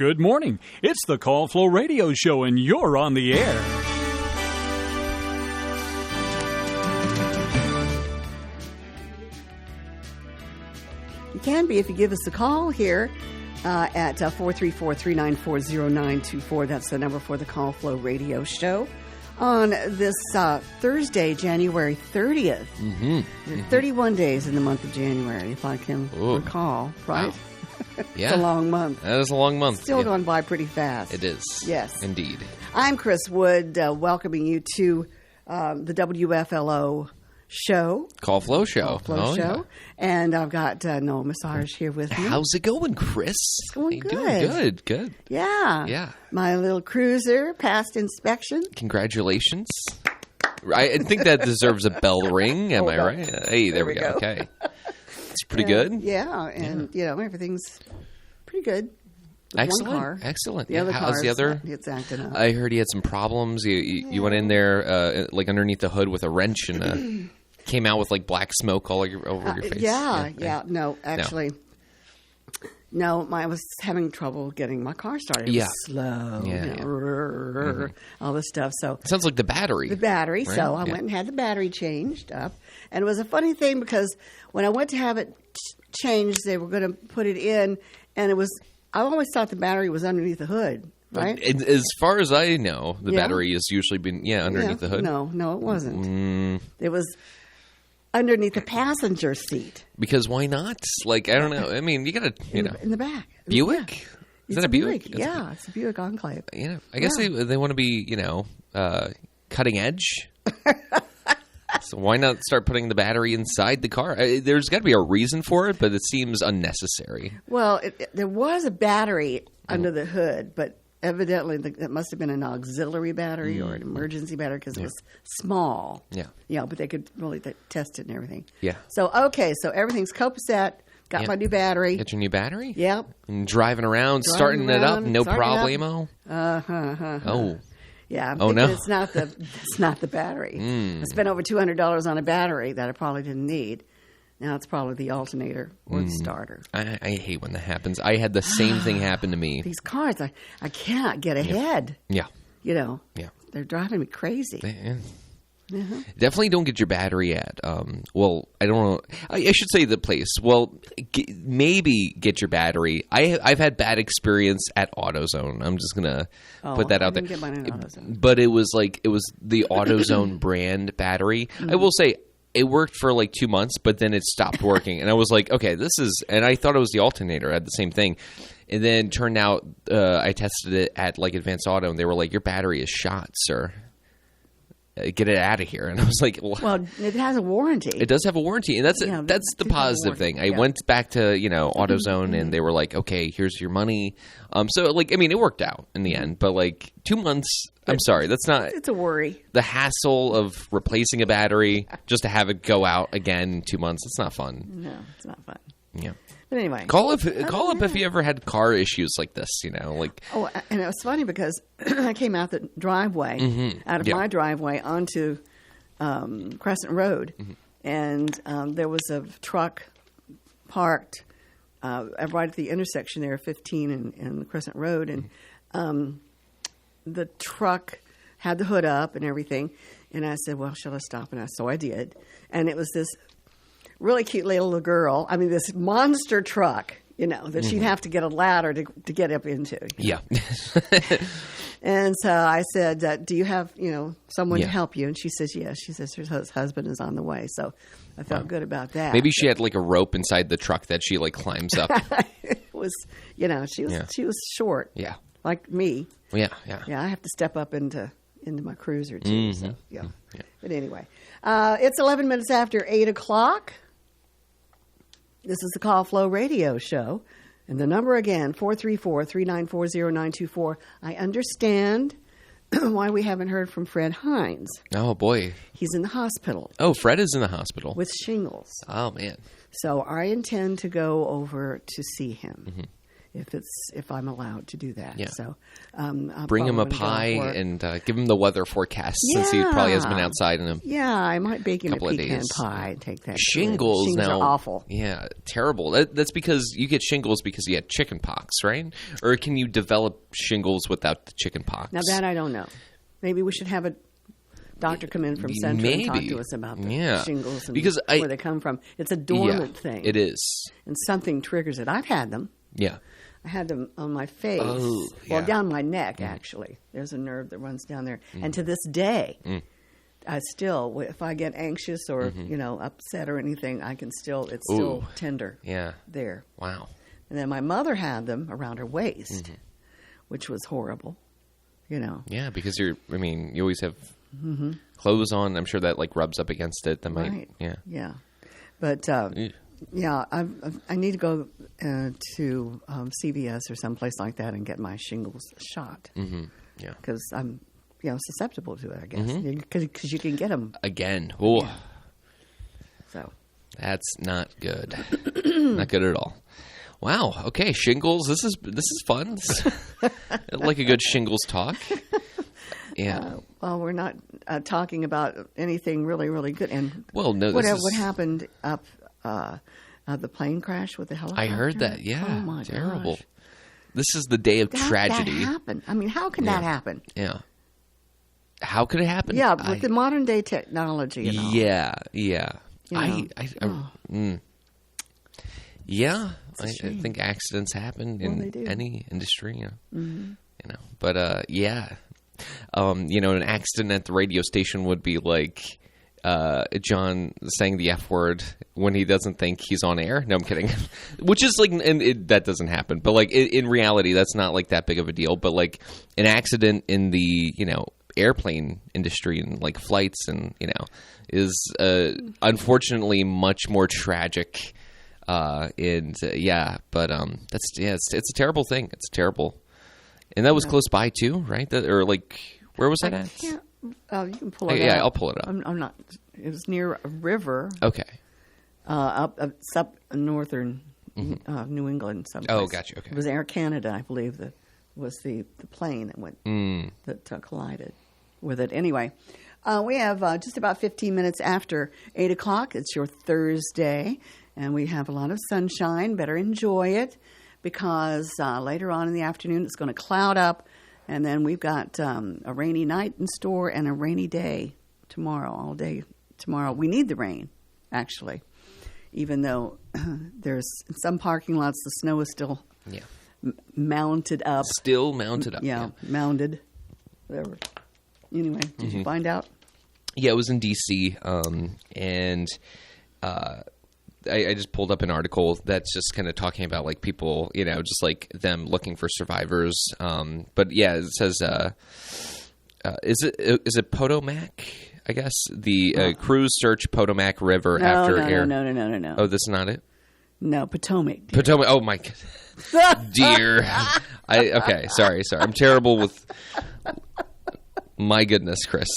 Good morning. It's the Call Flow Radio Show, and you're on the air. You can be if you give us a call here at 434-394-0924. That's the number for the Call Flow Radio Show. On this Thursday, January 30th. There are 31 days in the month of January, if I can recall, right? Wow. Yeah. It's a long month. That is a long month. Still gone by pretty fast. It is. Yes. Indeed. I'm Chris Wood, welcoming you to the WFLO show. Call Flow Show. Call Flow Show. Yeah. And I've got Noah Massage here with me. How's it going, Chris? It's going good. Doing good. Yeah. Yeah. My little cruiser passed inspection. Congratulations. I think that deserves a bell ring. Am I right? Hey, there we go. Okay. It's pretty good. Yeah. And, you know, everything's pretty good. Excellent. One car. Excellent. The other How's the other? It's acting up. I heard he had some problems. You went in there, like underneath the hood with a wrench and came out with like black smoke all over your face. Yeah. No, actually. No, I was having trouble getting my car started. It was slow. All this stuff. So it sounds like the battery. Right? So I Yeah. went and had the battery changed up. And it was a funny thing because when I went to have it changed, they were going to put it in, and it was. I always thought the battery was underneath the hood, right? As far as I know, the battery has usually been underneath the hood. No, it wasn't. It was underneath the passenger seat. Because why not? Like, I don't know. I mean, you got to, in the back. Buick? Is that a Buick? Yeah, it's a Buick Enclave. I guess they want to be, cutting edge. So why not start putting the battery inside the car? There's got to be a reason for it, but it seems unnecessary. Well, there was a battery under the hood, but evidently it must have been an auxiliary battery or an emergency battery because it was small. Yeah. But they could really test it and everything. Yeah. So, so everything's copacetic. Got my new battery. Got your new battery? Yep. And driving around, starting it up, no problemo? Oh. Yeah, I'm thinking it's not the battery. I spent over $200 on a battery that I probably didn't need. Now it's probably the alternator or the starter. I hate when that happens. I had the same thing happen to me. These cars, I can't get ahead. Yeah. Yeah. They're driving me crazy. Definitely don't get your battery at, I don't know. I should say the place. Well, maybe get your battery. I've had bad experience at AutoZone. I'm just going to put that out there. I didn't get mine at AutoZone. But it was the AutoZone brand battery. I will say it worked for like 2 months, but then it stopped working. And I was like, okay, and I thought it was the alternator. I had the same thing. And then turned out I tested it at like Advanced Auto, and they were like, your battery is shot, sir. Get it out of here. And I was like, well, it has a warranty. It does have a warranty, and that's the positive thing. I went back to AutoZone, and they were like, okay, here's your money. So it worked out in the end, but like 2 months. I'm sorry, that's not. It's a worry. The hassle of replacing a battery just to have it go out again in 2 months. It's not fun. No, it's not fun. Yeah. But anyway, call up if you ever had car issues like this. Oh, and it was funny because I came out the driveway, out of my driveway onto Crescent Road, and there was a truck parked right at the intersection there, 15 and Crescent Road, and the truck had the hood up and everything, and I said, "Well, shall I stop?" And so I did, and it was this really cute little girl. I mean, this monster truck, that she'd have to get a ladder to get up into. Yeah. And so I said, do you have, someone to help you? And she says, yes. She says her husband is on the way. So I felt good about that. Maybe she had like a rope inside the truck that she like climbs up. It was, she was short. Yeah. Like me. Yeah. Yeah, I have to step up into my cruiser too. So, yeah. But anyway, it's 11 minutes after 8 o'clock. This is the Call Flow Radio Show. And the number again, 434-394-0924. I understand why we haven't heard from Fred Hines. Oh, boy. He's in the hospital. Oh, Fred is in the hospital. With shingles. Oh, man. So I intend to go over to see him. if I'm allowed to do that. Yeah. So I'll Bring him a probably pie go for it. and give him the weather forecast since he probably hasn't been outside in a Yeah, I might bake him a couple of pecan days. pie and take that. Shingles Shingles now. are awful. Yeah, terrible. That's because you get shingles because you had chicken pox, right? Or can you develop shingles without the chicken pox? Now that I don't know. Maybe we should have a doctor come in from Central and talk Maybe. to us about the Yeah. shingles and Because where they come from. It's a dormant thing. It is. And something triggers it. I've had them. Yeah. I had them on my face. Oh, Well, yeah. down my neck, actually. There's a nerve that runs down there. And to this day, I still, if I get anxious or, upset or anything, I can still, it's still Ooh. tender Yeah. there. Wow. And then my mother had them around her waist, which was horrible, Yeah, because you always have clothes on. I'm sure that like rubs up against it. That might. Right. Yeah. Yeah. But, yeah, I need to go to CVS or someplace like that and get my shingles shot. Mm-hmm. Yeah. Because I'm, susceptible to it, I guess. Because you can get them. Again. Oh, Yeah. So. that's not good. Not good at all. Wow. Okay, shingles. This is fun. I like a good shingles talk. Yeah. Well, we're not talking about anything really, really good. And Well, no. what This is, happened up the plane crash with the helicopter? I heard that. Yeah. Oh my Terrible. gosh. This is the day of How tragedy. That happen? I mean, how can that happen? Yeah. How could it happen? Yeah, with the modern day technology and all. Yeah. Yeah. You know. Yeah, a I shame. think accidents happen Well, they do. in any industry, But yeah, an accident at the radio station would be like John saying the F word when he doesn't think he's on air. No, I'm kidding. Which is like, that doesn't happen. But like in reality, that's not like that big of a deal. But like an accident in the airplane industry and like flights and is unfortunately much more tragic. But it's a terrible thing. It's terrible, and that was close by too, right? Where was that at? You can pull it Yeah, up. I'll pull it up. I'm not. It was near a river. Okay. Up northern New England. Someplace. Oh, gotcha. Okay. It was Air Canada, I believe, that was the plane that went that collided with it. Anyway, we have just about 15 minutes after 8 o'clock. It's your Thursday, and we have a lot of sunshine. Better enjoy it because later on in the afternoon it's going to cloud up, and then we've got a rainy night in store and a rainy day tomorrow, all day tomorrow. We need the rain, actually, even though there's in some parking lots the snow is still mounted up. Still mounted up. Yeah, mounded. Whatever. Anyway, did you find out? Yeah, it was in D.C., and I just pulled up an article that's just kind of talking about like people, just like them looking for survivors. But yeah, it says, is it Potomac? I guess the crews search Potomac River after air. No. Oh, this is not it. No, Potomac. Potomac. Oh my God. Dear. Okay. Sorry. I'm terrible with. My goodness, Chris.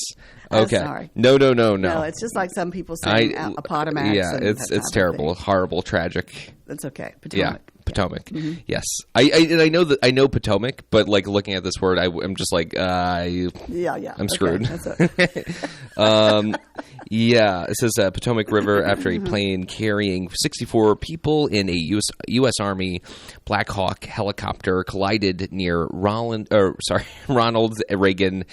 Okay. Sorry. No. No, it's just like some people saying Appomattox. Yeah, and it's that type of terrible, thing. horrible, tragic. That's okay. Potomac. Yeah, Potomac. Yes, I know Potomac, but like looking at this word, I'm just like, Yeah. I'm screwed. Okay, that's it. Yeah, it says Potomac River after a plane carrying 64 people in a U.S. Army Black Hawk helicopter collided near Ronald Reagan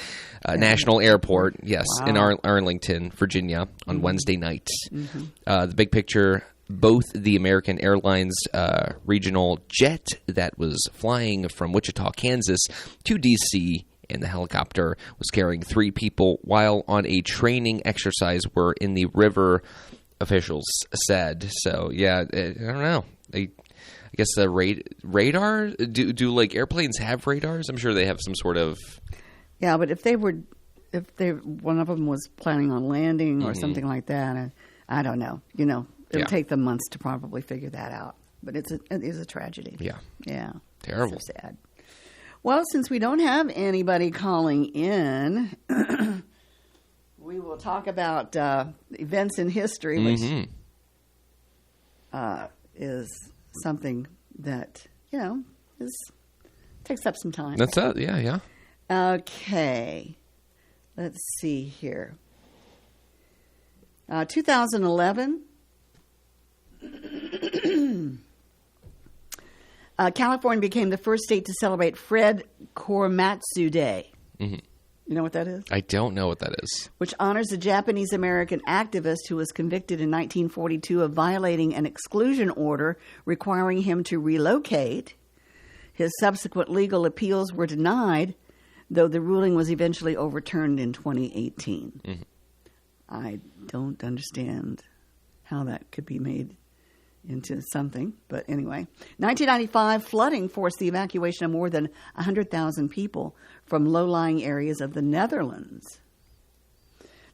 National Airport. Yes, in Arlington, Virginia, on Wednesday night. The big picture. Both the American Airlines regional jet that was flying from Wichita, Kansas to D.C. and the helicopter was carrying 3 people while on a training exercise were in the river, officials said. So, yeah, I don't know. I guess the radar? Do like airplanes have radars? I'm sure they have some sort of... Yeah, but if one of them was planning on landing or something like that, I don't know. It'll take them months to probably figure that out. But it is a tragedy. Yeah. Yeah. Terrible. So sad. Well, since we don't have anybody calling in, we will talk about events in history, which is something that, takes up some time. That's it. Yeah. Okay. Let's see here. 2011. California became the first state to celebrate Fred Korematsu Day. Mm-hmm. You know what that is? I don't know what that is. Which honors a Japanese-American activist who was convicted in 1942 of violating an exclusion order requiring him to relocate. His subsequent legal appeals were denied, though the ruling was eventually overturned in 2018. Mm-hmm. I don't understand how that could be made into something. But anyway, 1995, flooding forced the evacuation of more than 100,000 people from low-lying areas of the Netherlands.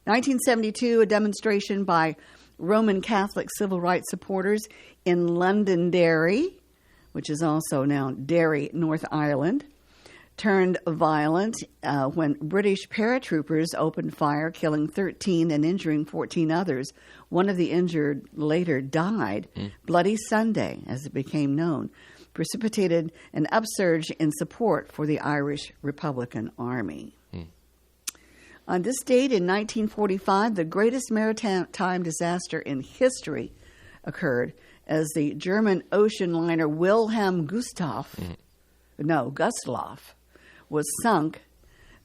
1972, a demonstration by Roman Catholic civil rights supporters in Londonderry, which is also now Derry, North Ireland, turned violent when British paratroopers opened fire, killing 13 and injuring 14 others. One of the injured later died. Bloody Sunday, as it became known, precipitated an upsurge in support for the Irish Republican Army. On this date in 1945, the greatest maritime disaster in history occurred as the German ocean liner Wilhelm Gustloff was sunk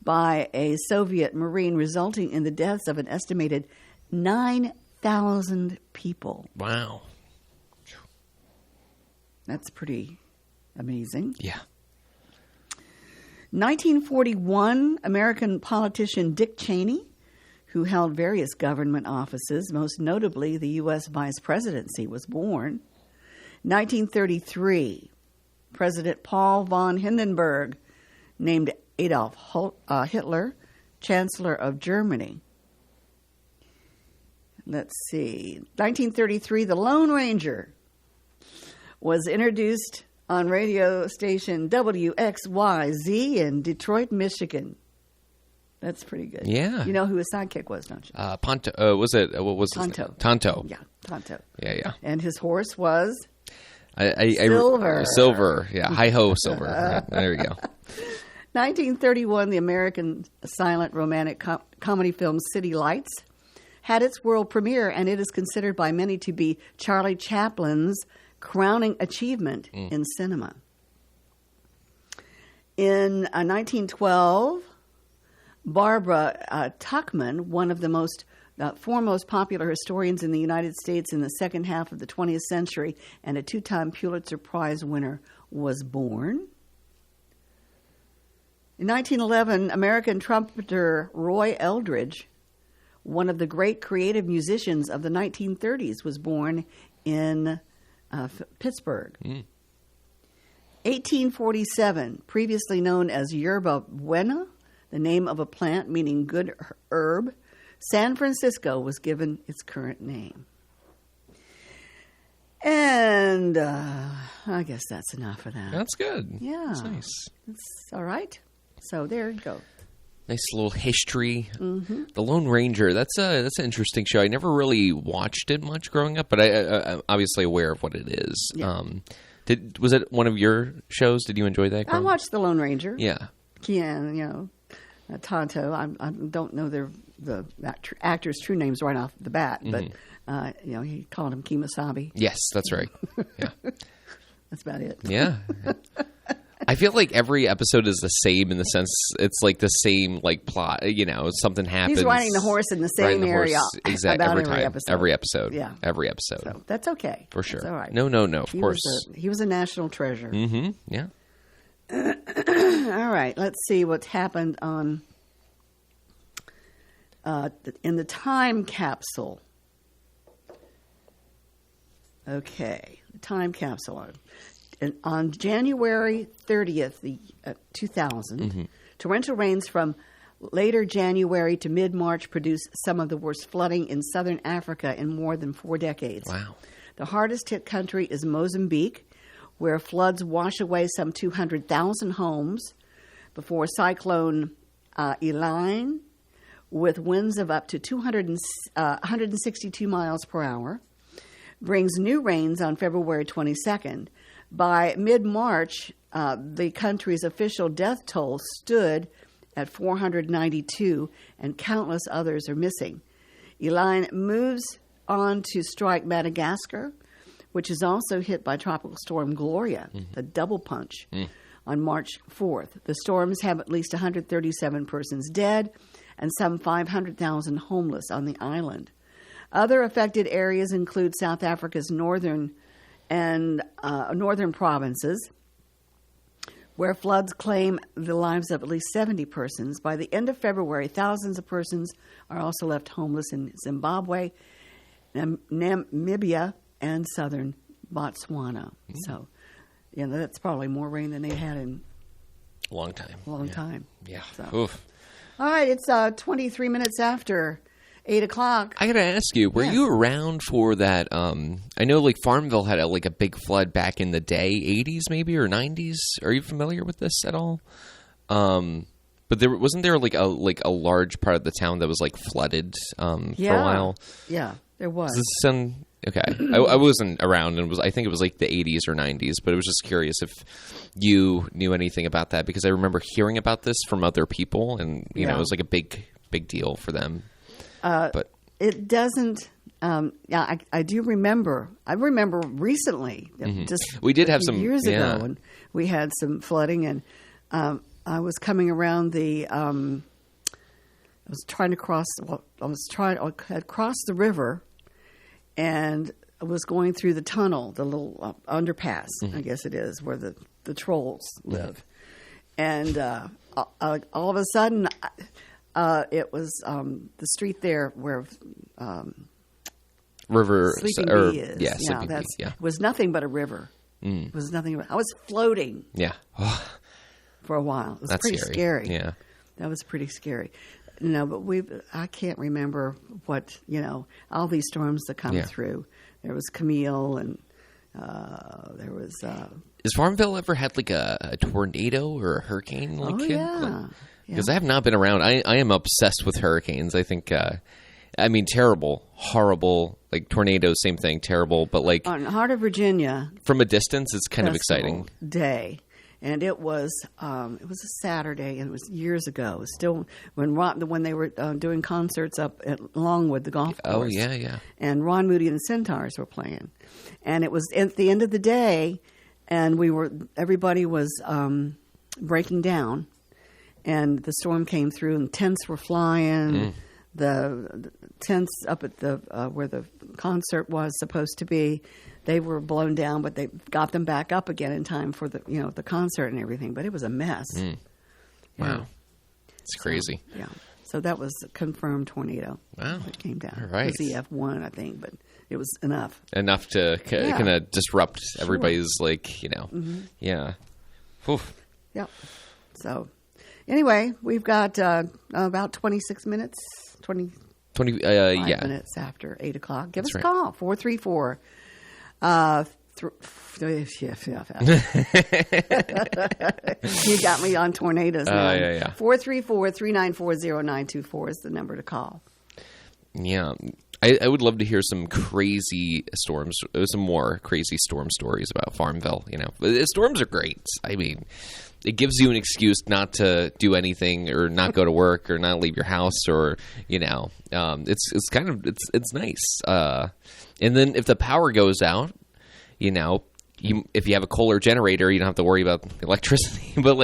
by a Soviet Marine, resulting in the deaths of an estimated 9,000 people. Wow. That's pretty amazing. Yeah. 1941, American politician Dick Cheney, who held various government offices, most notably the U.S. vice presidency, was born. 1933, President Paul von Hindenburg named Adolf Hitler Chancellor of Germany. Let's see. 1933, the Lone Ranger was introduced on radio station WXYZ in Detroit, Michigan. That's pretty good. Yeah. You know who his sidekick was, don't you? Ponto. Was it? What was his Tonto. name? Tonto. Yeah, Tonto. Yeah. And his horse was Silver. Silver. Yeah. Hi-ho, Silver. Right. There we go. 1931, the American silent romantic comedy film City Lights had its world premiere, and it is considered by many to be Charlie Chaplin's crowning achievement in cinema. In 1912, Barbara Tuchman, one of the foremost popular historians in the United States in the second half of the 20th century and a two-time Pulitzer Prize winner, was born. In 1911, American trumpeter Roy Eldridge, one of the great creative musicians of the 1930s, was born in Pittsburgh. 1847, previously known as Yerba Buena, the name of a plant meaning good herb, San Francisco was given its current name. And I guess that's enough of that. That's good. Yeah. That's nice. That's all right. So there you go. Nice little history. Mm-hmm. The Lone Ranger. That's an interesting show. I never really watched it much growing up, but I'm obviously aware of what it is. Yeah. Was it one of your shows? Did you enjoy that? I watched The Lone Ranger. Yeah. Kian, Tonto. I don't know the actors' true names right off the bat, but he called him Kemosabe. Yes, that's right. Yeah. That's about it. Yeah. I feel like every episode is the same in the sense it's like the same plot. Something happens. He's riding the horse in the same area. Exactly. Every episode. Every episode. Yeah. Every episode. So that's okay. For sure. That's all right. No. Of course. He was a national treasure. Mm-hmm. Yeah. All right. Let's see what's happened on in the time capsule. Okay. The time capsule. On January 30th, 2000, torrential rains from later January to mid-March produced some of the worst flooding in southern Africa in more than 4 decades. Wow. The hardest hit country is Mozambique, where floods wash away some 200,000 homes before Cyclone Elaine, with winds of up to 162 miles per hour, brings new rains on February 22nd. By mid-March, the country's official death toll stood at 492, and countless others are missing. Eline moves on to strike Madagascar, which is also hit by Tropical Storm Gloria, the double punch, on March 4th. The storms have at least 137 persons dead and some 500,000 homeless on the island. Other affected areas include South Africa's northern provinces, where floods claim the lives of at least 70 persons. By the end of February, thousands of persons are also left homeless in Zimbabwe, Namibia, and southern Botswana. So, that's probably more rain than they had in a long time. Yeah. So. Oof. All right, it's 23 minutes after 8 o'clock. I got to ask you, were you around for that? I know like Farmville had a big flood back in the day, 80s maybe or 90s. Are you familiar with this at all? But wasn't there like a large part of the town that was like flooded for a while? Yeah, there was. Does this sound okay? I wasn't around, and I think it was like the 80s or 90s. But I was just curious if you knew anything about that, because I remember hearing about this from other people, and it was like a big deal for them. But it doesn't. I do remember. I remember recently, just we did have some years ago, and we had some flooding, and I was coming around the. I was trying to cross. Well, I had crossed the river, and I was going through the tunnel, the little underpass, I guess it is, where the trolls live, and all of a sudden. It was the street there where River Sleeping Bee is. Yeah, Sleeping Bee. It was nothing but a river. It was nothing but. I was floating. Yeah. For a while, it was That's pretty scary. Yeah, that was pretty scary. But I can't remember what all these storms that come through. There was Camille, and there was. Has Farmville ever had like a tornado or a hurricane? Yeah. Because I have not been around. I am obsessed with hurricanes. I think, terrible, horrible, like tornadoes, same thing, terrible. But like on Heart of Virginia, from a distance, it's kind of exciting. Day, and it was a Saturday, and it was years ago. It was still when they were doing concerts up at Longwood, the golf course. Oh yeah. And Ron Moody and the Centaurs were playing, and it was at the end of the day, and everybody was breaking down. And the storm came through, and tents were flying. The tents up at the where the concert was supposed to be, they were blown down, but they got them back up again in time for the concert and everything. But it was a mess. Wow, it's crazy. So that was a confirmed tornado. Wow, that came down. All right. It was EF1, I think, but it was enough. Enough to kind of disrupt everybody's Yeah. Oof. Yep. So. Anyway, we've got about 26 minutes, 25 minutes after 8 o'clock. Give us a call, 434. You got me on tornadoes now. 434-394-0924 is the number to call. Yeah. I would love to hear some crazy storms, some more crazy storm stories about Farmville. Storms are great. I mean, it gives you an excuse not to do anything or not go to work or not leave your house or, it's kind of, it's nice. And then if the power goes out, if you have a Kohler generator, you don't have to worry about electricity. But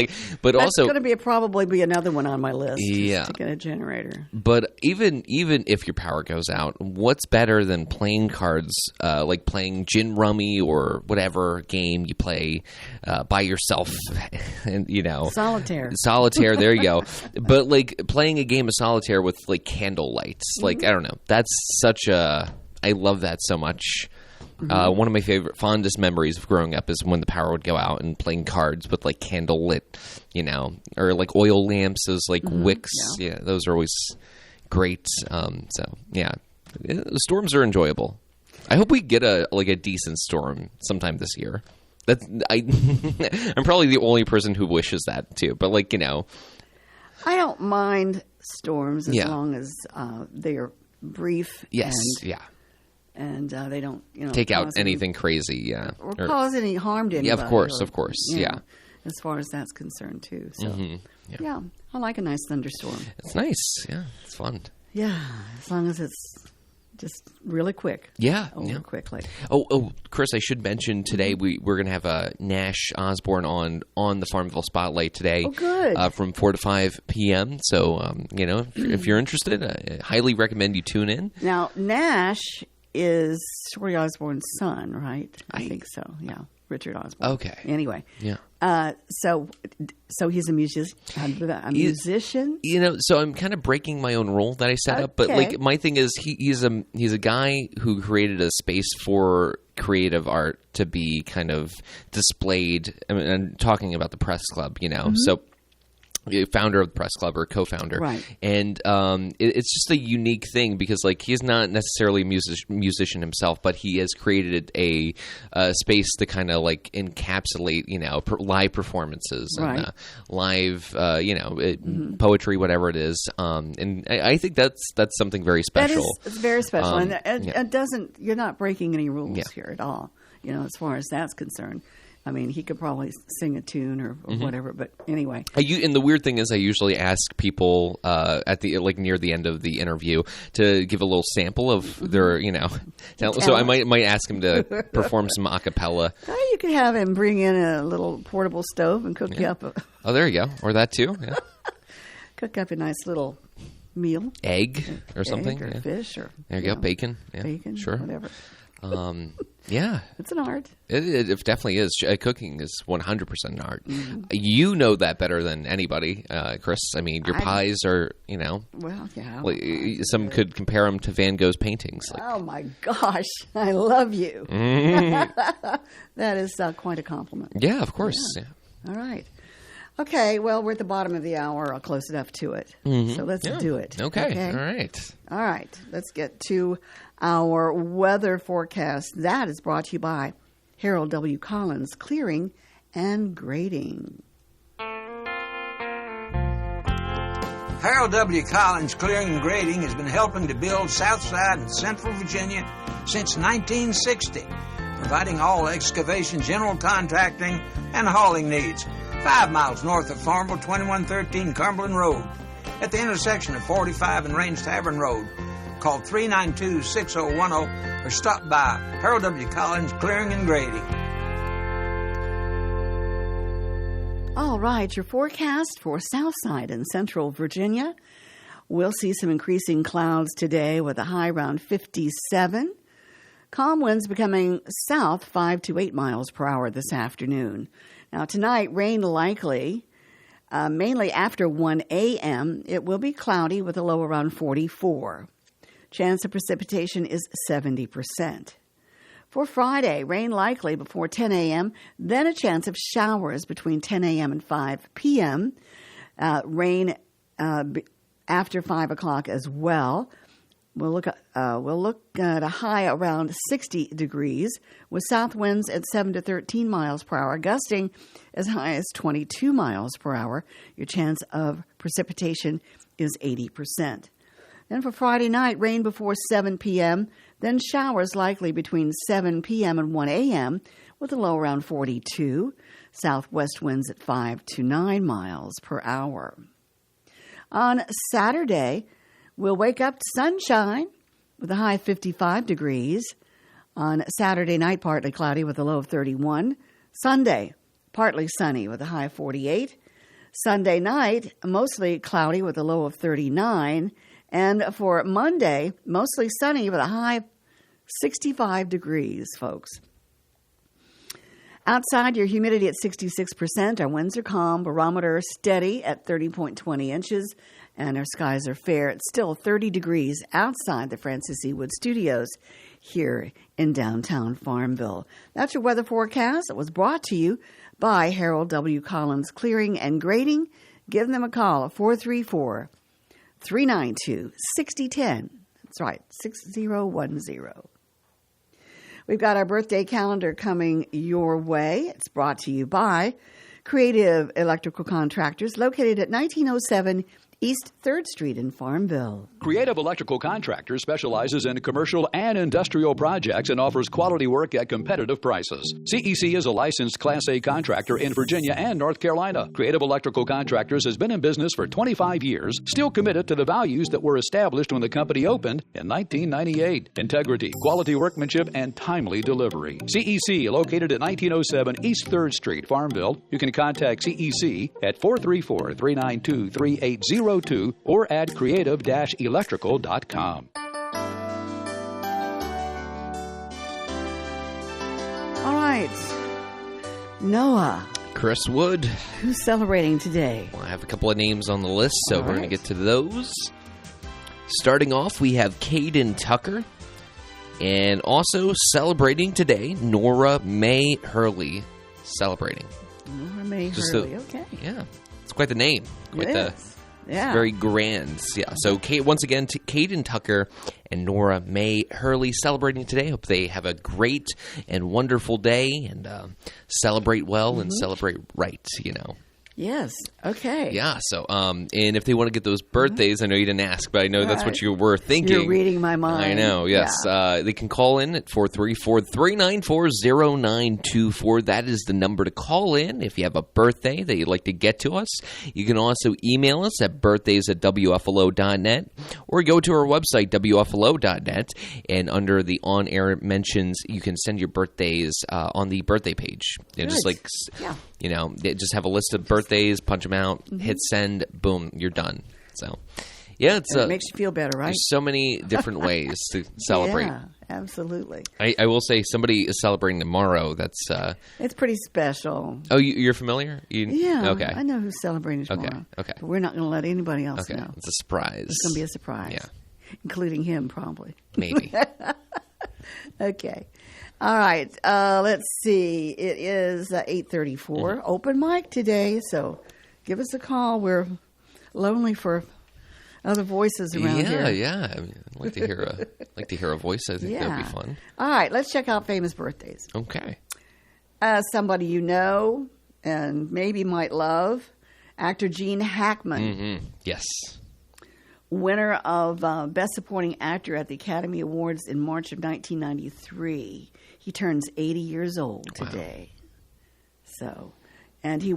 that's also going to probably be another one on my list. Yeah, to get a generator. But even if your power goes out, what's better than playing cards, like playing gin rummy or whatever game you play by yourself, and solitaire. Solitaire. There you go. But like playing a game of solitaire with like candle lights, like I don't know. That's such a. I love that so much. One of my fondest memories of growing up is when the power would go out and playing cards with like candle lit, or like oil lamps as like wicks. Yeah, those are always great. The storms are enjoyable. I hope we get a decent storm sometime this year. I'm probably the only person who wishes that too. But I don't mind storms as long as they are brief. Yes. And they don't, take out anything crazy, or cause any harm to anybody. Yeah, of course, yeah. as far as that's concerned, too. So, Mm-hmm. yeah, I like a nice thunderstorm. It's nice. Yeah, it's fun. Yeah, as long as it's just really quick. Yeah. Over quickly. Oh, Chris, I should mention today we're going to have Nash Osborne on the Farmville Spotlight today. Oh, good. From 4 to 5 p.m. So, if you're interested, I highly recommend you tune in. Now, Nash is Shorty Osborne's son, right? I think so, yeah. Richard Osborne. Okay. Anyway. Yeah. So he's a musician. Musician. So I'm kind of breaking my own rule that I set up, but like my thing is he's a guy who created a space for creative art to be kind of displayed. I mean, I'm talking about the Press Club, So founder of the Press Club or co-founder, right? And it's just a unique thing because like he's not necessarily a musician himself, but he has created a space to kind of like encapsulate live performances right. and live poetry, whatever it is. And I think that's something very special. It's very special, and it doesn't. You're not breaking any rules here at all. As far as that's concerned. I mean, he could probably sing a tune or whatever, but anyway. And the weird thing is, I usually ask people at the near the end of the interview to give a little sample of their, So I might ask him to perform some a cappella. You could have him bring in a little portable stove and cook you up. Oh, there you go, or that too. Yeah. Cook up a nice little meal, egg or something, or fish, or there you go, bacon. Yeah, bacon, sure, whatever. Yeah, it's an art. It definitely is. Cooking is 100% an art. You know that better than anybody, Chris. I mean, your pies are, Well, yeah. Some could compare them to Van Gogh's paintings. Oh my gosh, I love you. That is quite a compliment. Yeah, of course. Yeah. All right. Okay, well, we're at the bottom of the hour, or close enough to it. So let's do it. Okay. All right. Let's get to our weather forecast. That is brought to you by Harold W. Collins Clearing and Grading. Harold W. Collins Clearing and Grading has been helping to build Southside and Central Virginia since 1960, providing all excavation, general contracting, and hauling needs. 5 miles north of Farmville, 2113 Cumberland Road, at the intersection of 45 and Range Tavern Road. Call 392-6010 or stop by Harold W. Collins Clearing and Grading. All right, your forecast for Southside and Central Virginia. We'll see some increasing clouds today with a high around 57. Calm winds becoming south 5 to 8 miles per hour this afternoon. Now, tonight, rain likely, mainly after 1 a.m. It will be cloudy with a low around 44. Chance of precipitation is 70%. For Friday, rain likely before 10 a.m., then a chance of showers between 10 a.m. and 5 p.m. Rain after 5 o'clock as well. We'll look at a high around 60 degrees with south winds at 7 to 13 miles per hour, gusting as high as 22 miles per hour. Your chance of precipitation is 80%. Then for Friday night, rain before 7 p.m., then showers likely between 7 p.m. and 1 a.m. with a low around 42. Southwest winds at 5 to 9 miles per hour. On Saturday, we'll wake up to sunshine with a high of 55 degrees. On Saturday night, partly cloudy with a low of 31. Sunday, partly sunny with a high of 48. Sunday night, mostly cloudy with a low of 39. And for Monday, mostly sunny with a high of 65 degrees, folks. Outside, your humidity at 66%. Our winds are calm. Barometer steady at 30.20 inches. And our skies are fair. It's still 30 degrees outside the Francis E. Wood Studios here in downtown Farmville. That's your weather forecast. It was brought to you by Harold W. Collins Clearing and Grading. Give them a call at 434-392-6010. That's right, 6010. We've got our birthday calendar coming your way. It's brought to you by Creative Electrical Contractors, located at 1907 East 3rd Street in Farmville. Creative Electrical Contractors specializes in commercial and industrial projects and offers quality work at competitive prices. CEC is a licensed Class A contractor in Virginia and North Carolina. Creative Electrical Contractors has been in business for 25 years, still committed to the values that were established when the company opened in 1998. Integrity, quality workmanship, and timely delivery. CEC, located at 1907 East 3rd Street, Farmville. You can contact CEC at 434-392-3802 or at creative-electrical.com. All right. Noah, Chris Wood. who's celebrating today? Well, I have a couple of names on the list, so All we're going right. to get to those. Starting off, we have Caden Tucker. And also celebrating today, Nora Mae Hurley celebrating. Nora Mae Just Hurley. Okay. Yeah, it's quite the name. Quite the Yes. Yeah. very grand. Yeah. So once again, Caden Tucker and Nora Mae Hurley celebrating today. Hope they have a great and wonderful day and celebrate well and celebrate right. Yes. Okay. Yeah. So and if they want to get those birthdays, I know you didn't ask, but I know that's what Right. you were thinking. You're reading my mind. I know, yes. Yeah. They can call in at 434-394-0924. That is the number to call in if you have a birthday that you'd like to get to us. You can also email us at birthdays@wflo.net or go to our website, wflo.net, and under the on-air mentions, you can send your birthdays on the birthday page. Just Good. like, Yeah. they just have a list of birthdays, punch them out, hit send, boom, you're done. So, yeah, it's And it makes you feel better, right? there's so many different ways to celebrate. Yeah, absolutely. I will say somebody is celebrating tomorrow. That's It's pretty special. oh, you're familiar? Yeah. Okay. I know who's celebrating tomorrow. Okay. But we're not going to let anybody else Okay. know. It's a surprise. It's going to be a surprise. Yeah. Including him, probably. Maybe. Okay. All right. Let's see. It is 8:34. Mm-hmm. Open mic today, so give us a call. We're lonely for other voices around here. Yeah. I mean, I'd like to hear a voice. I think that'd be fun. All right. Let's check out famous birthdays. Okay. Somebody you know and maybe might love, actor Gene Hackman. Yes. Winner of Best Supporting Actor at the Academy Awards in March of 1993. He turns 80 years old today. So, and he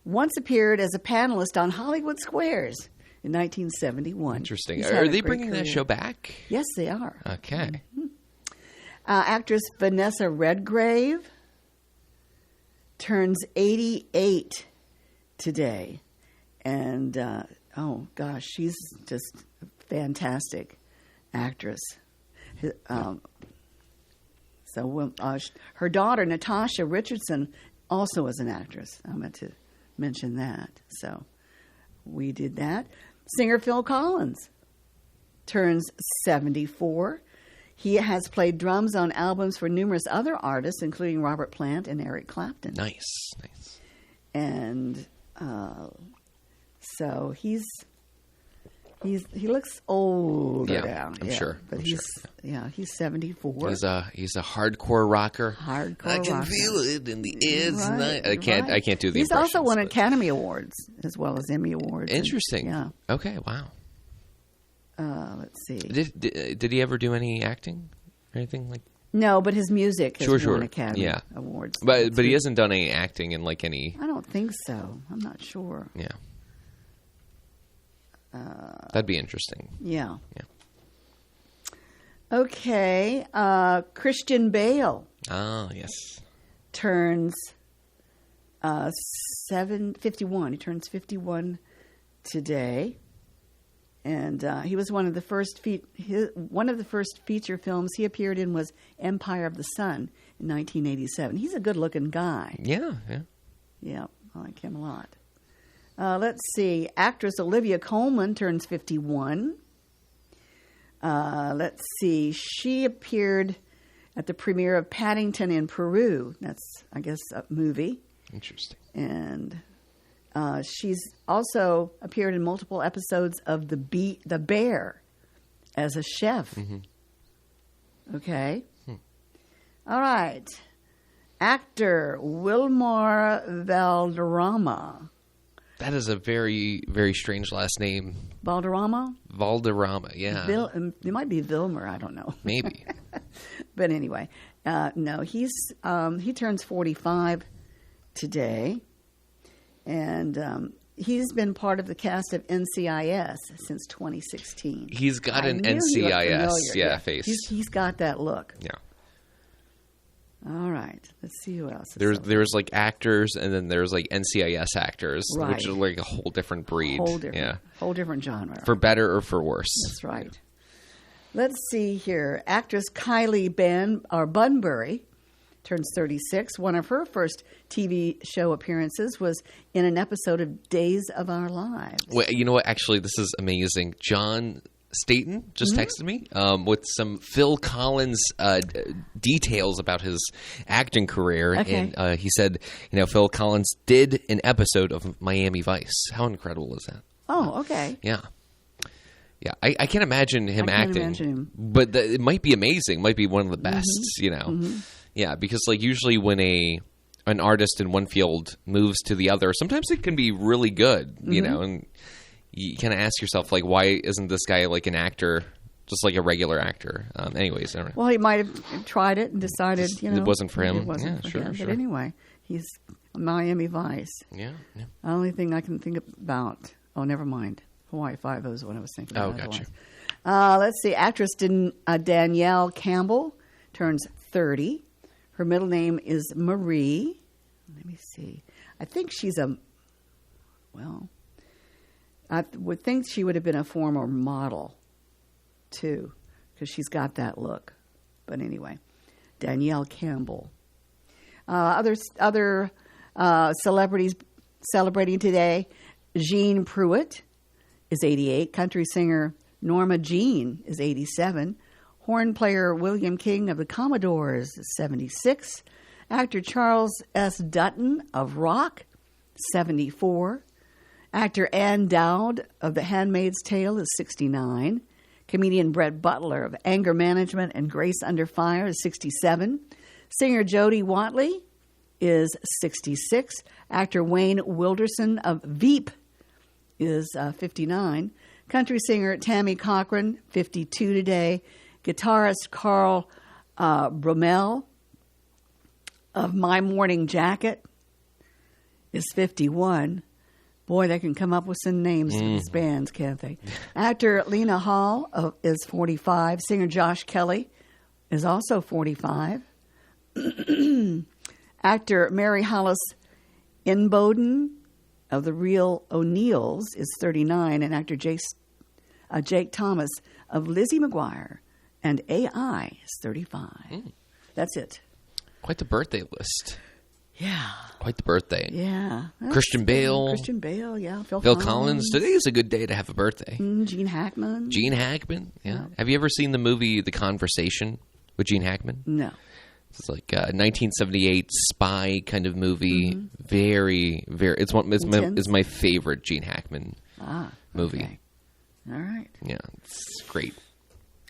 once appeared as a panelist on Hollywood Squares in 1971. Interesting. He's had Are a they great bringing that career. show back? Yes, they are. Okay. Actress Vanessa Redgrave turns 88 today. And, oh, gosh, she's just a fantastic actress. Her daughter, Natasha Richardson, also is an actress. I meant to mention that. So we did that. Singer Phil Collins turns 74. He has played drums on albums for numerous other artists, including Robert Plant and Eric Clapton. Nice. And so he looks older Yeah, now. I'm sure. But I'm he's sure, he's 74. He's a hardcore rocker. Hardcore I can rocker. feel it in the air tonight. I right. can't do the He's also won impressions, but- Academy Awards as well as Emmy Awards. and- Interesting. yeah. Okay. Wow. Let's see. Did he ever do any acting or anything like? No, but his music has Sure. won Academy Yeah. Awards. But he hasn't done any acting in like any. I don't think so. I'm not sure. Yeah. That'd be interesting. Yeah. Yeah. Okay. Christian Bale Ah, yes. turns 51. He turns 51 today, and he was one of the first feature films he appeared in was Empire of the Sun in 1987. He's a good-looking guy. Yeah. Yeah, I like him a lot. Let's see. Actress Olivia Colman turns 51. Let's see. She appeared at the premiere of Paddington in Peru. That's, I guess, a movie. Interesting. And she's also appeared in multiple episodes of The Bear as a chef. Okay. All right. Actor Wilmar Valderrama That is a very, very strange last name. Valderrama? Valderrama, yeah. It might be Vilmer, I don't know. Maybe. But anyway, no, he turns 45 today, and he's been part of the cast of NCIS since 2016. He's got an I knew he looked NCIS familiar. face. He's got that look. Yeah. All right, let's see who else. There's like actors, and then there's like NCIS actors, Right. which is like a whole different breed. Whole different genre. For better or for worse. That's right. Let's see here. Actress Kylie Bunbury turns 36. One of her first TV show appearances was in an episode of Days of Our Lives. Well, you know what? Actually, this is amazing. John Staten just texted me with some Phil Collins details about his acting career. Okay. And he said, Phil Collins did an episode of Miami Vice. How incredible is that? Oh, okay. Yeah. Yeah, I can't imagine him I can't acting. imagine him. But it might be amazing. Might be one of the best, Yeah, because like usually when an artist in one field moves to the other, sometimes it can be really good, and you kind of ask yourself, like, why isn't this guy like an actor, just like a regular actor? Anyways, I don't know. Well, he might have tried it and decided, it wasn't for him. It wasn't for him. But anyway, he's Miami Vice. Yeah. The only thing I can think about, never mind. Hawaii Five-O is what I was thinking about. Gotcha. Let's see. Actress Danielle Campbell turns 30. Her middle name is Marie. Let me see. I think she's I would think she would have been a former model, too, because she's got that look. But anyway, Danielle Campbell. Other celebrities celebrating today, Jean Pruitt is 88. Country singer Norma Jean is 87. Horn player William King of the Commodores is 76. Actor Charles S. Dutton of Rock, 74. Actor Ann Dowd of The Handmaid's Tale is 69. Comedian Brett Butler of Anger Management and Grace Under Fire is 67. Singer Jody Watley is 66. Actor Wayne Wilderson of Veep is 59. Country singer Tammy Cochran, 52 today. Guitarist Carl Bromell of My Morning Jacket is 51. Boy, they can come up with some names for these bands, can't they? Actor Lena Hall is 45. Singer Josh Kelly is also 45. Actor Mary Hollis Inboden of The Real O'Neills is 39. And actor Jake Thomas of Lizzie McGuire and AI is 35. That's it. Quite the birthday list. Yeah. Quite the birthday. Yeah. Christian Bale. Yeah. Phil Collins. Today is a good day to have a birthday. Gene Hackman. Yeah. Have you ever seen the movie The Conversation with Gene Hackman? No. It's like a 1978 spy kind of movie. Very, very. It's my favorite Gene Hackman movie. Okay. All right. Yeah, it's great.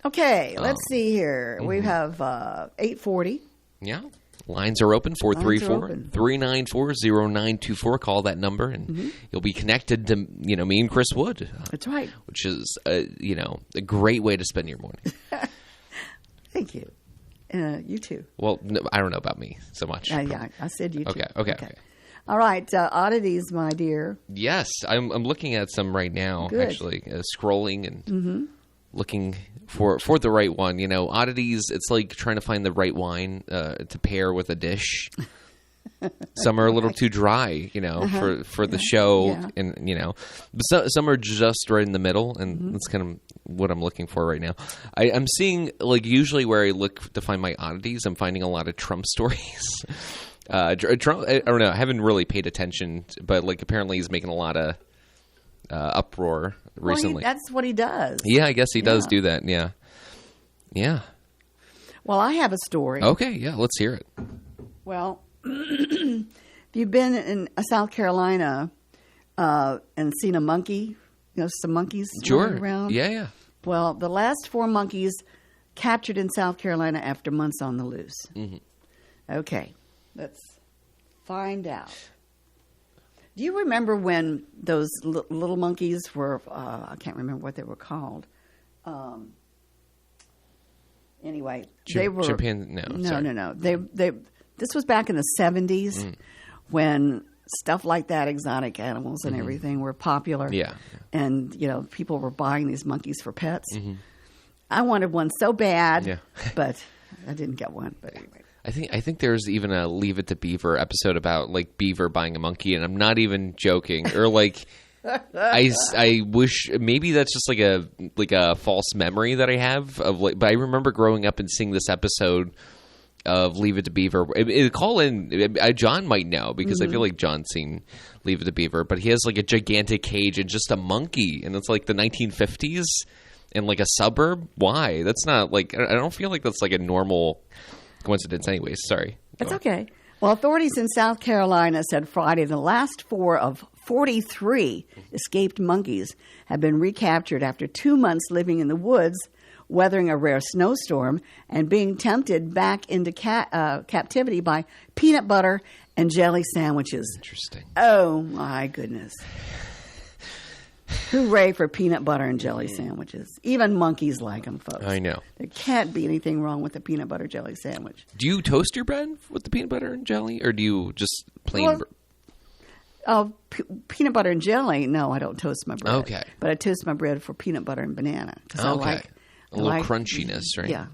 Okay, let's see here. We have 8:40. Yeah. Lines are open, 434-394-0924. Call that number, and you'll be connected to me and Chris Wood. That's right. Which is a great way to spend your morning. Thank you. You too. Well, no, I don't know about me so much. Yeah, I said you too. Okay. All right, oddities, my dear. Yes, I'm looking at some right now. Good. Actually, scrolling and looking for the right one. Oddities. It's like trying to find the right wine to pair with a dish. Some are a little too dry, for the show, and but some are just right in the middle, and that's kind of what I'm looking for right now. I'm seeing usually where I look to find my oddities, I'm finding a lot of Trump stories. Trump, I don't know. I haven't really paid attention, but apparently he's making a lot of uproar recently. Well, that's what he does. Yeah, I guess he does do that. Yeah. Well, I have a story. Okay, yeah, let's hear it. Well, if you've been in South Carolina and seen a monkey, some monkeys running around. Yeah. Well, the last 4 monkeys captured in South Carolina after months on the loose. Okay, let's find out. Do you remember when those little monkeys were? I can't remember what they were called. Anyway, they were No. They. This was back in the 70s when stuff like that, exotic animals and everything, were popular. Yeah. And people were buying these monkeys for pets. I wanted one so bad, but I didn't get one. But anyway. I think there's even a Leave It to Beaver episode about like Beaver buying a monkey, and I'm not even joking. Or like, I wish maybe that's just like a false memory that I have of like. But I remember growing up and seeing this episode of Leave It to Beaver. Call in. John might know because I feel like John's seen Leave It to Beaver, but he has like a gigantic cage and just a monkey, and it's like the 1950s in like a suburb. Why? That's not like I don't feel like that's like a normal coincidence anyways. Sorry. That's okay. Well, authorities in South Carolina said Friday the last 4 of 43 escaped monkeys have been recaptured after 2 months living in the woods, weathering a rare snowstorm, and being tempted back into captivity by peanut butter and jelly sandwiches. Interesting. Oh, my goodness. Hooray for peanut butter and jelly sandwiches. Even monkeys like them, folks. I know. There can't be anything wrong with a peanut butter jelly sandwich. Do you toast your bread with the peanut butter and jelly, or do you just plain peanut butter and jelly? No, I don't toast my bread. Okay. But I toast my bread for peanut butter and banana. Okay. A little crunchiness, right? Yeah.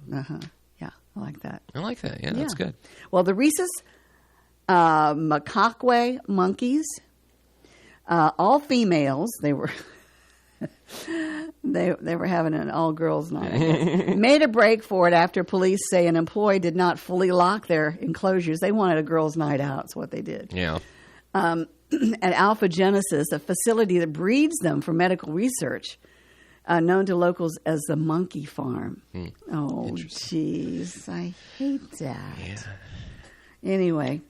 Yeah, I like that. I like that. Yeah, that's good. Well, the rhesus macaque monkeys, all females, they were they were having an all-girls night, I guess. Made a break for it after police say an employee did not fully lock their enclosures. They wanted a girls' night out. That's what they did. Yeah. At Alpha Genesis, a facility that breeds them for medical research, known to locals as the Monkey Farm. Oh, jeez. I hate that. Yeah. Anyway,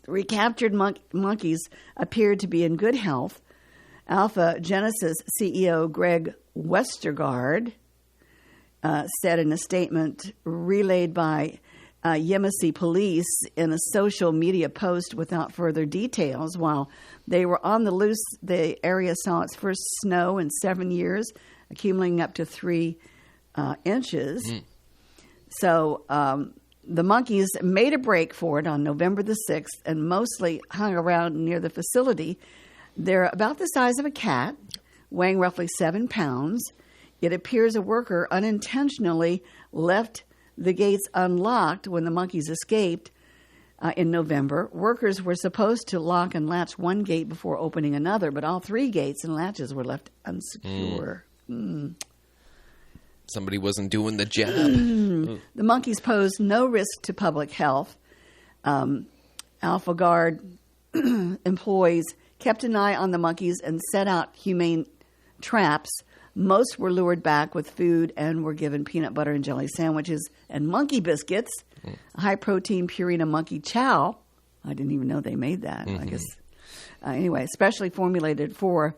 the recaptured monkeys appeared to be in good health. Alpha Genesis CEO Greg Westergaard said in a statement relayed by Yemassee police in a social media post without further details. While they were on the loose, the area saw its first snow in 7 years, accumulating up to 3 inches. So the monkeys made a break for it on November the 6th and mostly hung around near the facility. They're about the size of a cat, weighing roughly 7 pounds. It appears a worker unintentionally left the gates unlocked when the monkeys escaped in November. Workers were supposed to lock and latch one gate before opening another, but all 3 gates and latches were left unsecure. Somebody wasn't doing the job. The monkeys pose no risk to public health. Alpha Guard employees kept an eye on the monkeys and set out humane traps. Most were lured back with food and were given peanut butter and jelly sandwiches and monkey biscuits, a high-protein Purina monkey chow. I didn't even know they made that, I guess. Anyway, specially formulated for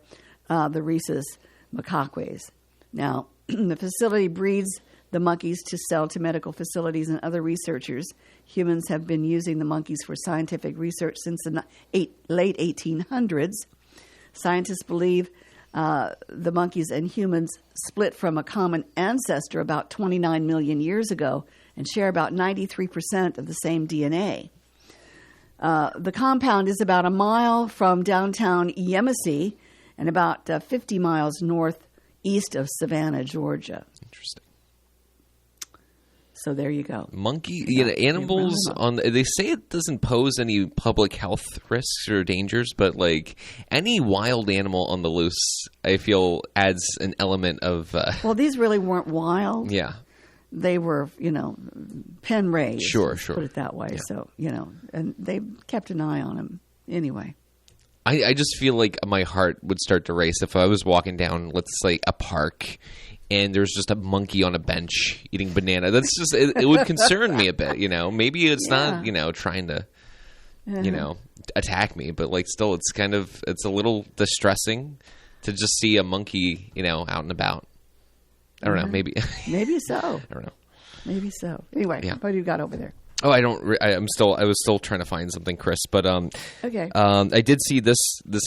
the rhesus macaques. Now, the facility breeds the monkeys to sell to medical facilities and other researchers. Humans have been using the monkeys for scientific research since the late 1800s. Scientists believe the monkeys and humans split from a common ancestor about 29 million years ago and share about 93% of the same DNA. The compound is about a mile from downtown Yemassee and about 50 miles northeast of Savannah, Georgia. Interesting. So there you go. Animals they say it doesn't pose any public health risks or dangers, but like any wild animal on the loose, I feel adds an element of. Well, these really weren't wild. Yeah. They were, pen raised. Sure. Put it that way. Yeah. So, and they kept an eye on them anyway. I just feel like my heart would start to race if I was walking down, let's say, a park and there's just a monkey on a bench eating banana. That's just it would concern me a bit, Maybe it's not, trying to, attack me, but like still, it's a little distressing to just see a monkey, out and about. I don't know, maybe. Maybe so. I don't know. Maybe so. Anyway, what do you got over there? Oh, I was still trying to find something, Chris. But Okay. I did see this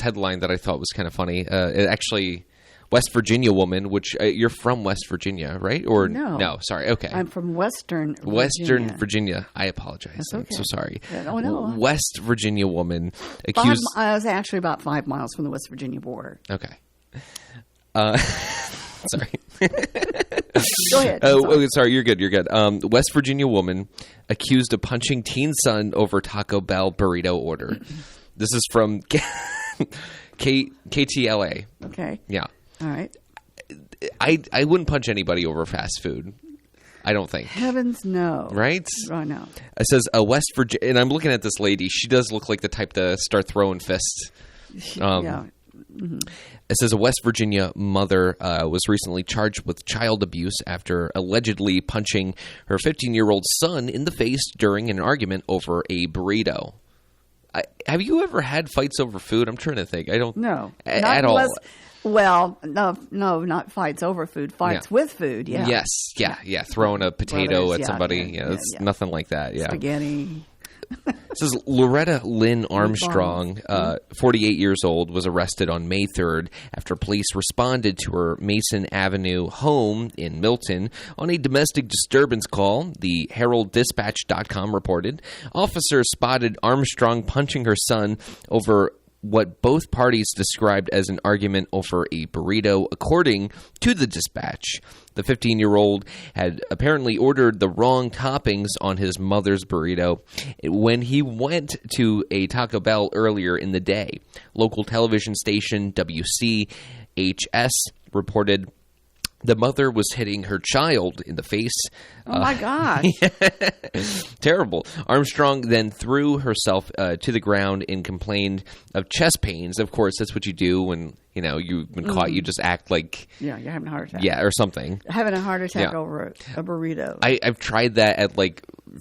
headline that I thought was kind of funny. It actually, West Virginia woman, which you're from West Virginia, right? Or No. Sorry. Okay. I'm from Western Virginia. I apologize. That's I'm okay. so sorry. Oh, no. West Virginia woman accused. I was actually about 5 miles from the West Virginia border. Okay. Sorry. Go ahead. Sorry. You're good. You're good. West Virginia woman accused of punching teen son over Taco Bell burrito order. This is from KTLA. Okay. Yeah. All right. I wouldn't punch anybody over fast food. I don't think. Heavens no. Right? I know. It says a West Virginia, and I'm looking at this lady. She does look like the type to start throwing fists. Yeah. It says a West Virginia mother was recently charged with child abuse after allegedly punching her 15-year-old son in the face during an argument over a burrito. Have you ever had fights over food? I'm trying to think. I don't. No. At all. Well, no, not fights over food. Fights with food, yeah. Yes, yeah. Throwing a potato Brothers, at somebody. Yeah, it's nothing like that. Yeah. Spaghetti. It says Loretta Lynn Armstrong, 48 years old, was arrested on May 3rd after police responded to her Mason Avenue home in Milton on a domestic disturbance call. The HeraldDispatch.com reported officers spotted Armstrong punching her son over what both parties described as an argument over a burrito. According to the Dispatch, the 15-year-old had apparently ordered the wrong toppings on his mother's burrito when he went to a Taco Bell earlier in the day. Local television station WCHS reported the mother was hitting her child in the face. Oh, my gosh. Terrible. Armstrong then threw herself to the ground and complained of chest pains. Of course, that's what you do when, you've been caught. You just act like... Yeah, you're having a heart attack. Yeah, or something. Having a heart attack over a burrito. I've tried that at,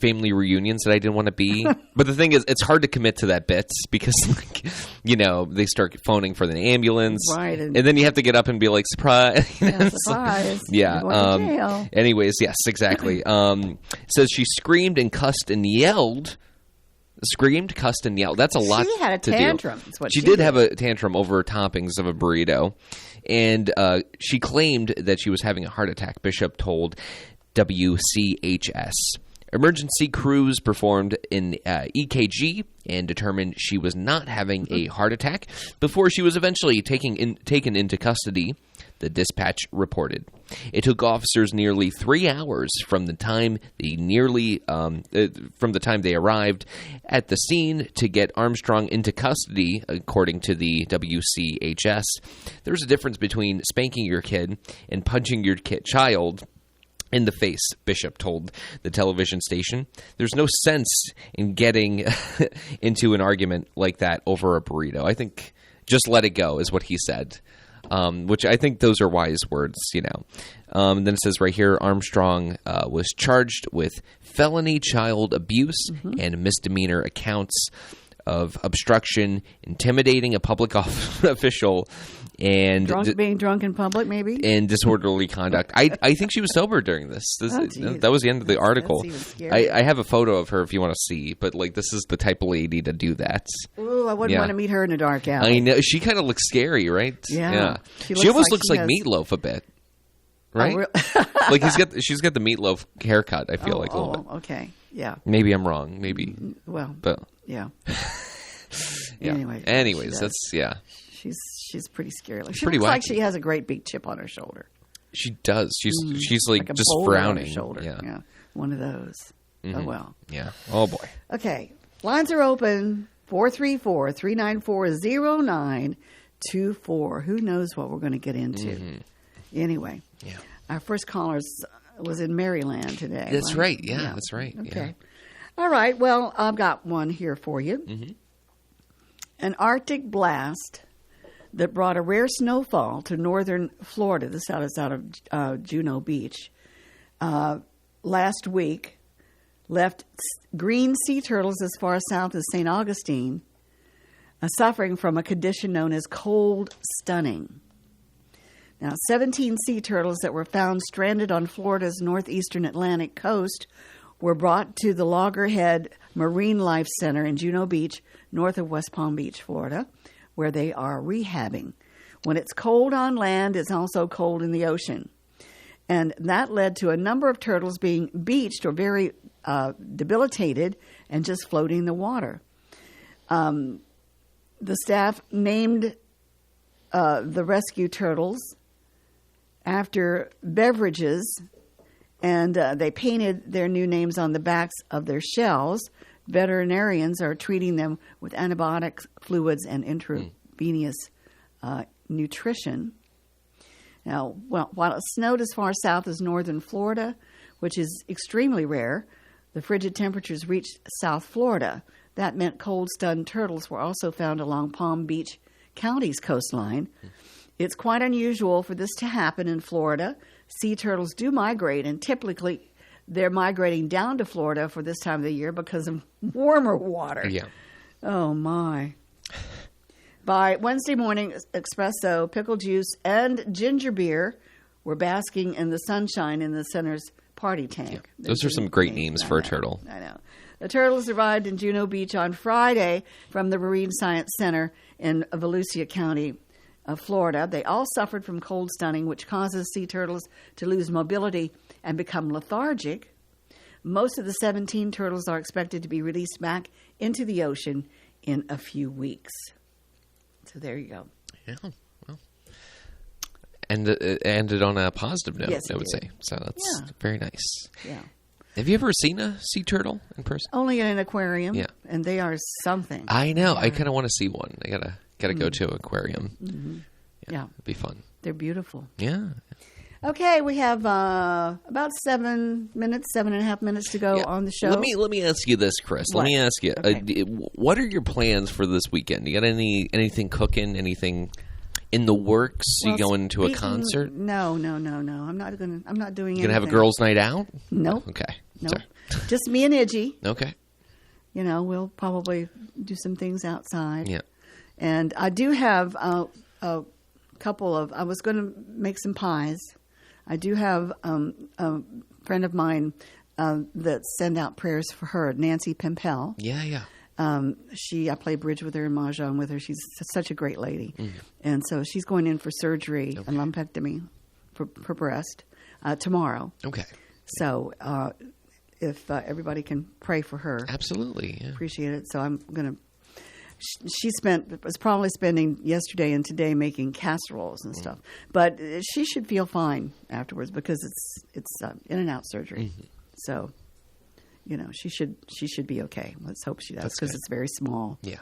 family reunions that I didn't want to be. But the thing is, it's hard to commit to that bit because, they start phoning for the ambulance. Right. And then you have to get up and be like, surprise. Surprise. Yeah. You're going to jail. Anyways, yes, exactly. Says she screamed and cussed and yelled. Screamed, cussed, and yelled. That's a lot. She had a to tantrum. do. Is what She did have a tantrum over toppings of a burrito, and she claimed that she was having a heart attack. Bishop told WCHS. Emergency crews performed an EKG and determined she was not having a heart attack before she was eventually taken into custody, the Dispatch reported. It took officers nearly 3 hours from the time they arrived at the scene to get Armstrong into custody, according to the WCHS. There's a difference between spanking your kid and punching your child in the face, Bishop told the television station. There's no sense in getting into an argument like that over a burrito. I think just let it go is what he said, which I think those are wise words, Then it says right here, Armstrong was charged with felony child abuse and misdemeanor accounts of obstruction, intimidating a public official, and being drunk in public, maybe, and disorderly conduct. I think she was sober during this. That was the end of the article. I have a photo of her if you want to see, but this is the type of lady to do that. Ooh, I wouldn't want to meet her in a dark alley. I know she kind of looks scary, right? Yeah. She almost looks like Meatloaf a bit, right? She's got the Meatloaf haircut. I feel like a little bit. Okay, yeah. Maybe I'm wrong. Maybe. Well, but yeah. Yeah. Anyways, that's She's pretty scary. She pretty looks like wacky. she has a great big chip on her shoulder. She does. She's like a just boulder frowning. on her shoulder. Yeah. One of those. Oh well. Yeah. Oh boy. Okay. Lines are open. 434-394-0924. Who knows what we're going to get into? Anyway. Yeah. Our first caller was in Maryland today. That's right. Yeah, that's right. Okay. Yeah. All right. Well, I've got one here for you. An Arctic blast that brought a rare snowfall to northern Florida. This is out of Juneau Beach. Last week, left green sea turtles as far south as St. Augustine, suffering from a condition known as cold stunning. Now, 17 sea turtles that were found stranded on Florida's northeastern Atlantic coast were brought to the Loggerhead Marine Life Center in Juno Beach, north of West Palm Beach, Florida, where they are rehabbing. When it's cold on land, it's also cold in the ocean. And that led to a number of turtles being beached or very debilitated and just floating in the water. The staff named the rescue turtles after beverages, and they painted their new names on the backs of their shells. Veterinarians are treating them with antibiotic fluids and intravenous nutrition. Now, while it snowed as far south as northern Florida, which is extremely rare, the frigid temperatures reached South Florida. That meant cold-stunned turtles were also found along Palm Beach County's coastline. It's quite unusual for this to happen in Florida. Sea turtles do migrate, and typically they're migrating down to Florida for this time of the year because of warmer water. Yeah. Oh, my. By Wednesday morning, espresso, pickle juice, and ginger beer were basking in the sunshine in the center's party tank. Yeah. Those are some great names for a turtle. I know. The turtles arrived in Juno Beach on Friday from the Marine Science Center in Volusia County, Florida. They all suffered from cold stunning, which causes sea turtles to lose mobility and become lethargic. Most of the 17 turtles are expected to be released back into the ocean in a few weeks. So there you go. Yeah, well, and it ended on a positive note, Yes, I would did. say. So that's very nice. Yeah. Have you ever seen a sea turtle in person? Only in an aquarium. Yeah. And they are something. I know. I kind of want to see one. I gotta go to an aquarium. Yeah. It'd be fun. They're beautiful. Yeah. Okay, we have about 7 minutes, 7.5 minutes to go on the show. Let me ask you this, Chris. What? Let me ask you. Okay. What are your plans for this weekend? You got anything cooking? Anything in the works? Well, you going to a speaking- concert? No. I'm not doing You anything. gonna have a girls' night out? Nope. Okay. Nope. Sorry. Just me and Iggy. Okay. You know, we'll probably do some things outside. Yeah. And I do have a couple of. I was going to make some pies. I do have a friend of mine that send out prayers for her, Nancy Pimpel. Yeah. I play bridge with her and mahjong with her. She's such a great lady. And so she's going in for surgery, a lumpectomy for breast, tomorrow. Okay. So if everybody can pray for her, Absolutely. Yeah. appreciate it. So I'm going to. She was probably spending yesterday and today making casseroles and stuff, but she should feel fine afterwards because it's in and out surgery. So, you know, she should be okay. Let's hope she does because it's very small. Yeah.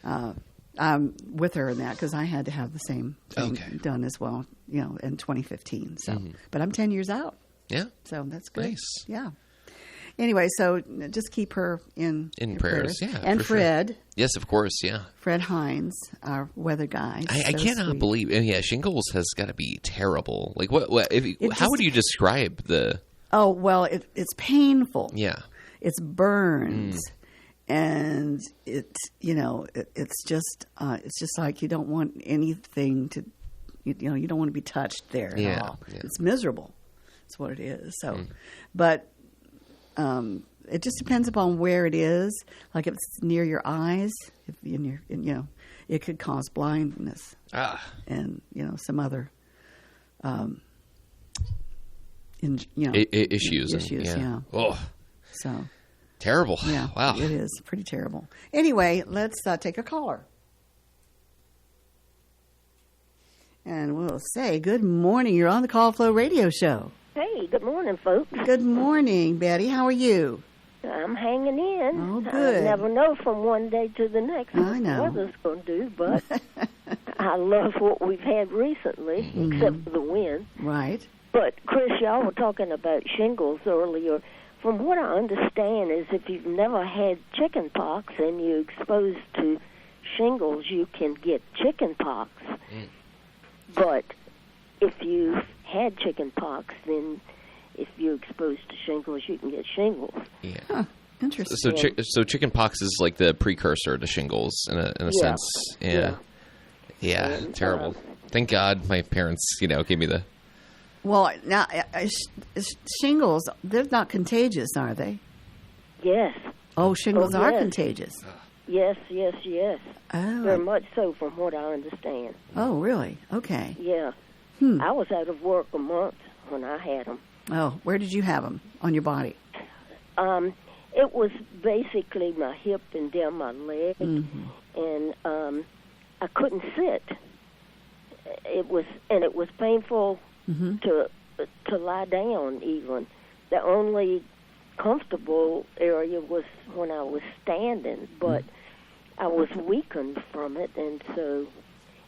I'm with her in that because I had to have the same thing done as well, you know, in 2015. So, but I'm 10 years out. Yeah. So that's good. Nice. Yeah. Anyway, so just keep her in your prayers. Yeah. And for sure. Fred. Yes, of course. Yeah. Fred Hines, our weather guy. I So cannot sweet. believe. Yeah, shingles has got to be terrible. Like what? How just- would you describe the? Oh well, it's painful. Yeah. It's burns, and it's it's just like you don't want anything to, you don't want to be touched there at all. Yeah. It's miserable. That's what it is. So, but it just depends upon where it is. Like if it's near your eyes, it could cause blindness and some other issues. Issues, yeah. Oh, So terrible. yeah, Wow. it is pretty terrible. Anyway, let's take a caller. And we'll say, good morning. You're on the Call Flow Radio Show. Hey, good morning, folks. Good morning, Betty. How are you? I'm hanging in. Oh, good. I never know from one day to the next I know. what the weather's going to do, but I love what we've had recently, except for the wind. Right. But, Chris, y'all were talking about shingles earlier. From what I understand is if you've never had chicken pox and you're exposed to shingles, you can get chicken pox. But if you've had chicken pox, then if you're exposed to shingles, you can get shingles. Yeah. Huh. Interesting. So chicken pox is like the precursor to shingles in a sense. Yeah. Yeah. And, Terrible. Thank God my parents, gave me the Well, now shingles, they're not contagious, are they? Yes. Oh, shingles are yes. contagious. Yes. Oh. Very much so, from what I understand. Oh, really? Okay. Yeah. I was out of work a month when I had them. Oh, where did you have them on your body? It was basically my hip and down my leg, and I couldn't sit. It was painful to lie down. Even the only comfortable area was when I was standing, but I was weakened from it, and so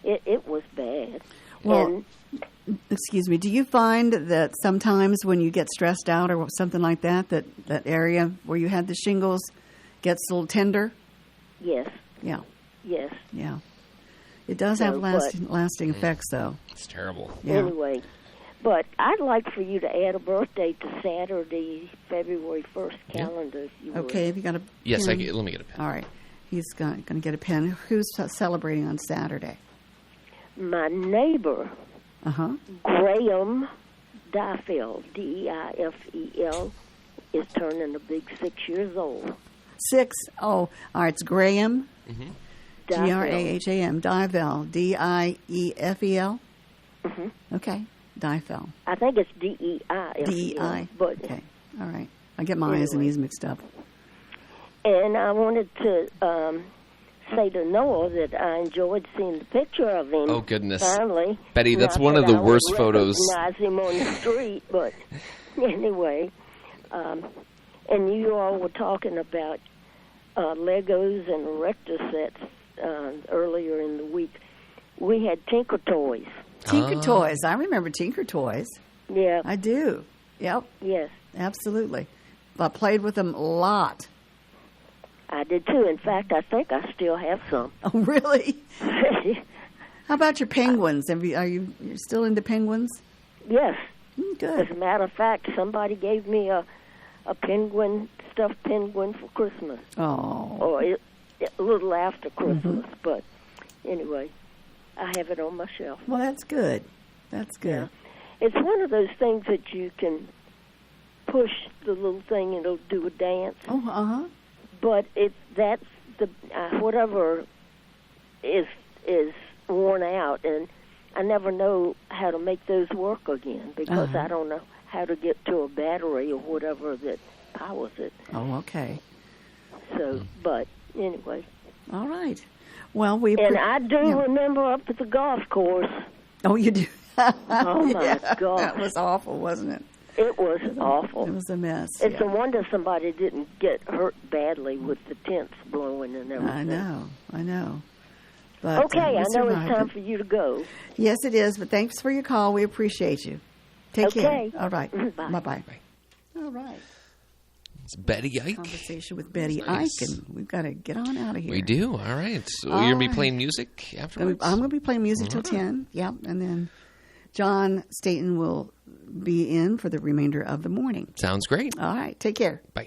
it was bad. Well, excuse me, do you find that sometimes when you get stressed out or something like that, that area where you had the shingles gets a little tender? Yes. Yeah. Yes. Yeah. It does have lasting effects, though. It's terrible. Yeah. Anyway, but I'd like for you to add a birthday to Saturday, February 1st calendar, if you would. Okay, have you got a Yes, pen? let me get a pen. All right. He's going to get a pen. Who's celebrating on Saturday? My neighbor, Graham Diefel, Deifel, is turning a big 6 years old. 6? Oh, all right. It's Graham. Graham. Diefel. Diefel. Okay. Diefel. I think it's Deifel. Dei. But okay. All right. I get my I's and E's mixed up. And I wanted to say to Noah that I enjoyed seeing the picture of him. Oh, goodness. Finally. Betty, that's Not one of that the I worst would photos. recognize him on the street, but anyway. And you all were talking about Legos and erector sets earlier in the week. We had Tinker Toys. Tinker Toys. I remember Tinker Toys. Yeah. I do. Yep. Yes. Absolutely. I played with them a lot. I did too. In fact, I think I still have some. Oh, really? How about your penguins? You're still into penguins? Yes. Good. As a matter of fact, somebody gave me a stuffed penguin for Christmas. Oh. Or a little after Christmas. But anyway, I have it on my shelf. Well, that's good. That's good. Yeah. It's one of those things that you can push the little thing and it'll do a dance. Oh, But that's the whatever is worn out, and I never know how to make those work again because I don't know how to get to a battery or whatever that powers it. Oh, okay. So, but anyway. All right. Well, I do remember up at the golf course. Oh, you do? Oh, my gosh. That was awful, wasn't it? It was awful. It was a mess. It's a wonder somebody didn't get hurt badly with the tents blowing and everything. I know. But, okay, I know it's time for you to go. Yes, it is, but thanks for your call. We appreciate you. Take care. All right. Bye. Bye-bye. All right. It's Betty Ike. Conversation with Betty Nice. Ike, and we've got to get on out of here. We do. All right. So you're going to be playing music afterwards? I'm going to be playing music till 10. Yep. And then John Staten will be in for the remainder of the morning. Sounds great. All right. Take care. Bye.